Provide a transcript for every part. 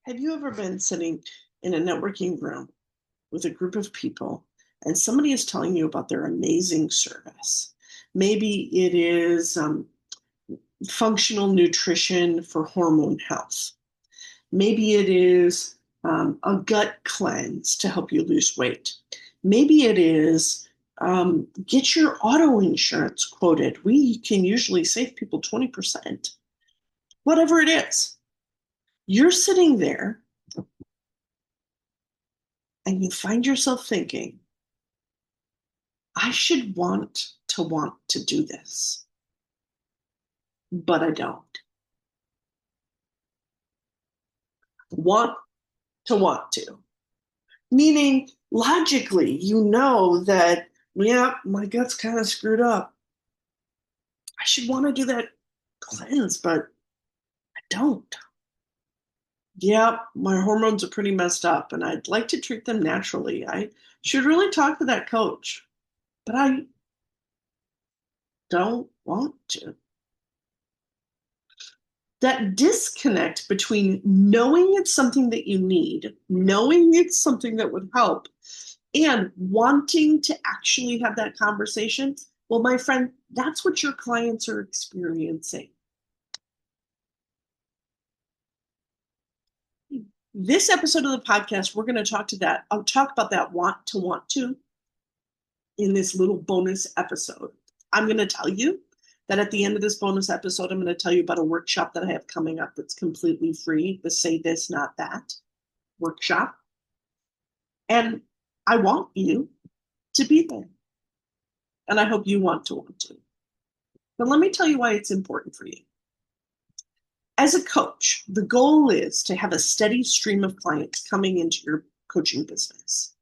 Have you ever been sitting in a networking room with a group of people and somebody is telling you about their amazing service? Maybe it is functional nutrition for hormone health. Maybe it is a gut cleanse to help you lose weight. Maybe it is get your auto insurance quoted. We can usually save people 20%. Whatever it is, you're sitting there and you find yourself thinking, I should want to do this, but I don't. Want want to. Meaning, logically, you know that, yeah, my gut's kind of screwed up. I should want to do that cleanse, but I don't. Yeah, my hormones are pretty messed up and I'd like to treat them naturally. I should really talk to that coach, but I don't want to. That disconnect between knowing it's something that you need, knowing it's something that would help, and wanting to actually have that conversation, well, my friend, that's what your clients are experiencing. This episode of the podcast, we're going to talk to that. I'll talk about that want to in this little bonus episode. I'm going to tell you that at the end of this bonus episode, I'm going to tell you about a workshop that I have coming up that's completely free, the Say This, Not That workshop. And I want you to be there. And I hope you want to. But let me tell you why it's important for you. As a coach, the goal is to have a steady stream of clients coming into your coaching business.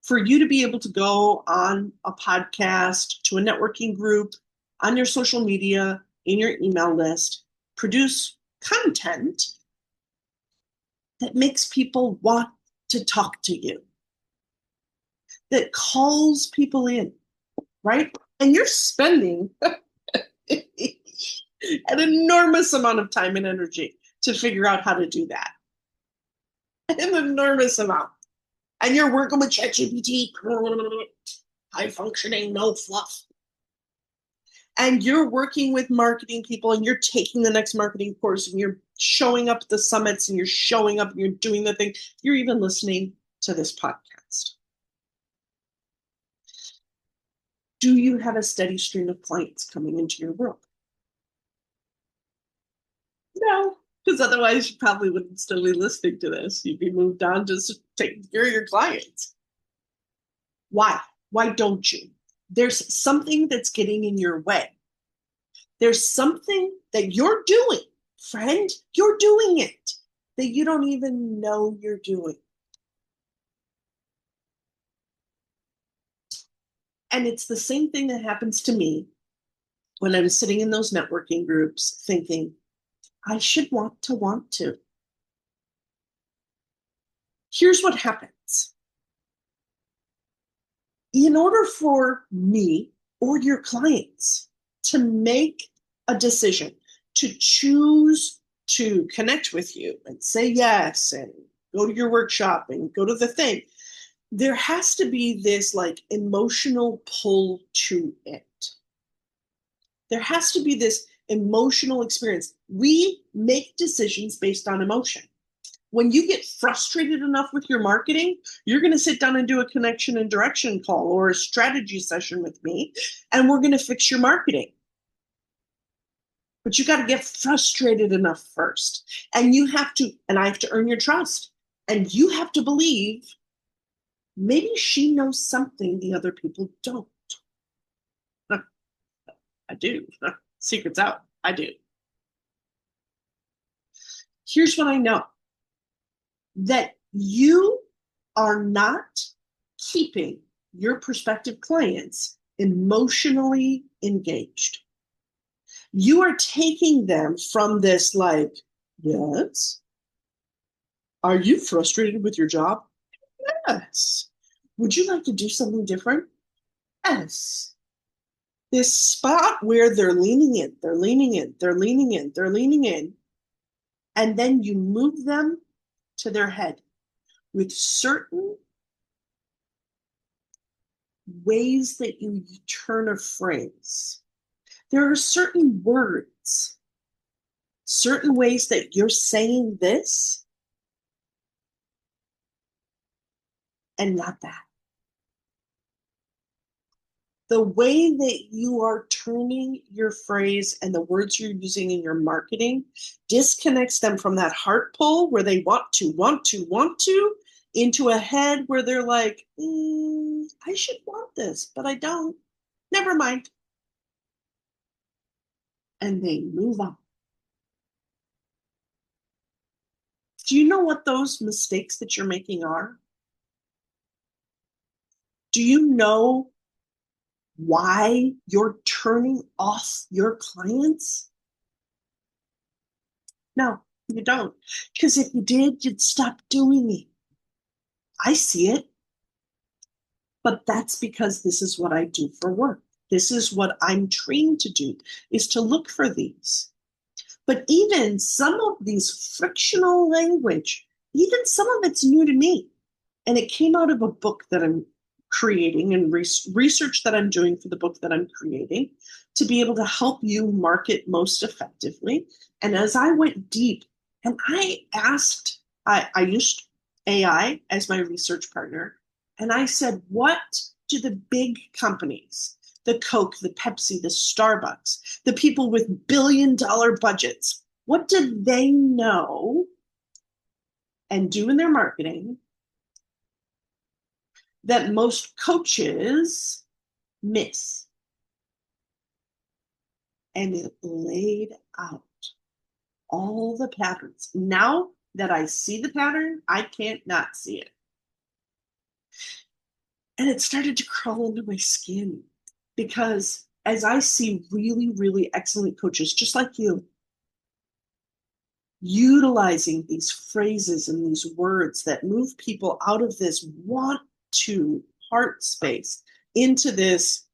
For you to be able to go on a podcast, to a networking group, on your social media, in your email list, produce content that makes people want to talk to you, that calls people in, right? And you're spending an enormous amount of time and energy to figure out how to do that. An enormous amount. And you're working with ChatGPT, high functioning, no fluff. And you're working with marketing people and you're taking the next marketing course and you're showing up at the summits and you're showing up and you're doing the thing. You're even listening to this podcast. Do you have a steady stream of clients coming into your world? No, because otherwise you probably wouldn't still be listening to this. You'd be moved on to taking care of your clients. Why? Why don't you? There's something that's getting in your way. There's something that you're doing, friend. You're doing it that you don't even know you're doing. And it's the same thing that happens to me when I'm sitting in those networking groups thinking, I should want to. Here's what happens. In order for me or your clients to make a decision, to choose to connect with you and say yes and go to your workshop and go to the thing, there has to be this like emotional pull to it. There has to be this emotional experience. We make decisions based on emotion. When you get frustrated enough with your marketing, you're going to sit down and do a connection and direction call or a strategy session with me, and we're going to fix your marketing. But you got to get frustrated enough first. And you have to, and I have to earn your trust. And you have to believe maybe she knows something the other people don't. I do. Secret's out. I do. Here's what I know. That you are not keeping your prospective clients emotionally engaged. You are taking them from this like, yes. Are you frustrated with your job? Yes. Would you like to do something different? Yes. This spot where they're leaning in. And then you move them to their head with certain ways that you turn a phrase. There are certain words, certain ways that you're saying this and not that. The way that you are turning your phrase and the words you're using in your marketing disconnects them from that heart pull where they want to, into a head where they're like, I should want this, but I don't. Never mind. And they move on. Do you know what those mistakes that you're making are? Do you know why you're turning off your clients? No, you don't. Because if you did, you'd stop doing it. I see it. But that's because this is what I do for work. This is what I'm trained to do, is to look for these. But even some of these frictional language, even some of it's new to me. And it came out of a book that I'm creating and research that I'm doing for the book that I'm creating to be able to help you market most effectively. And as I went deep and I used AI as my research partner, and I said, what do the big companies, the Coke, the Pepsi, the Starbucks, the people with billion-dollar budgets, what do they know and do in their marketing that most coaches miss? And it laid out all the patterns. Now that I see the pattern, I can't not see it. And it started to crawl into my skin because as I see really, really excellent coaches, just like you, utilizing these phrases and these words that move people out of this want to heart space into this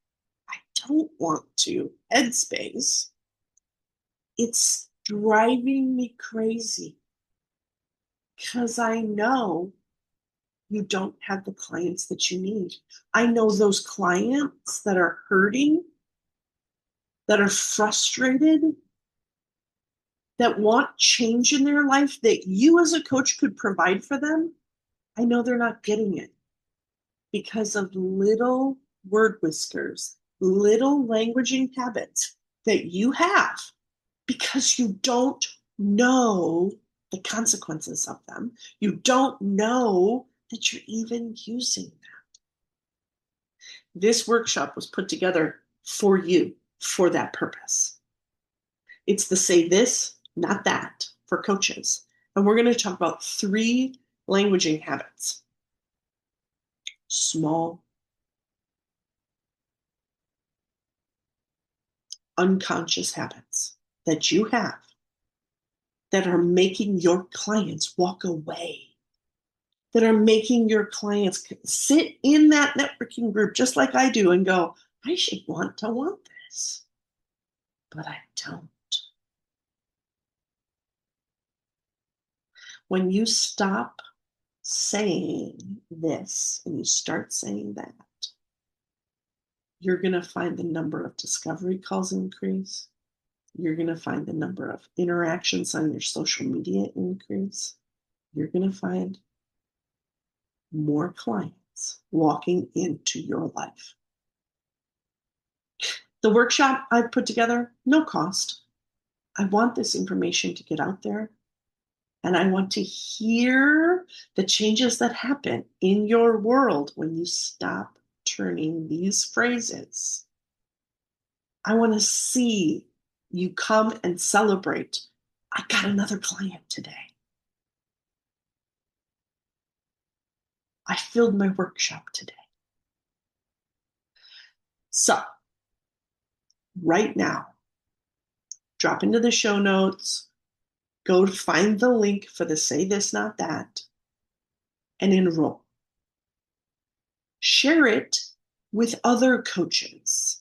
I don't want to headspace, it's driving me crazy because I know you don't have the clients that you need. I know those clients that are hurting, that are frustrated, that want change in their life that you as a coach could provide for them. I know they're not getting it because of little word whiskers, little languaging habits that you have because you don't know the consequences of them. You don't know that you're even using them. This workshop was put together for you for that purpose. It's the say this, not that for coaches. And we're going to talk about 3 languaging habits. Small, unconscious habits that you have that are making your clients walk away, that are making your clients sit in that networking group just like I do and go, I should want this, but I don't. When you stop saying this and you start saying that, you're going to find the number of discovery calls increase. You're going to find the number of interactions on your social media increase. You're going to find more clients walking into your life. The workshop I've put together, no cost. I want this information to get out there. And I want to hear the changes that happen in your world when you stop turning these phrases. I want to see you come and celebrate. I got another client today. I filled my workshop today. So, right now, drop into the show notes, go find the link for the Say This, Not That, and enroll. Share it with other coaches.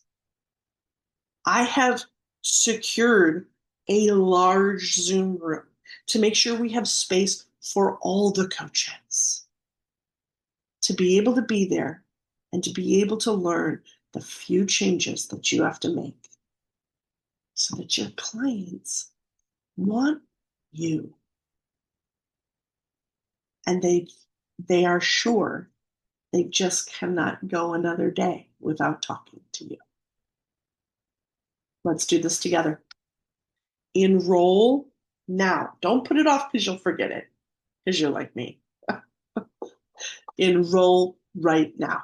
I have secured a large Zoom room to make sure we have space for all the coaches to be able to be there and to be able to learn the few changes that you have to make so that your clients want you and they are sure they just cannot go another day without talking to you. Let's do this together. Enroll now. Don't put it off because you'll forget it because you're like me. Enroll right now.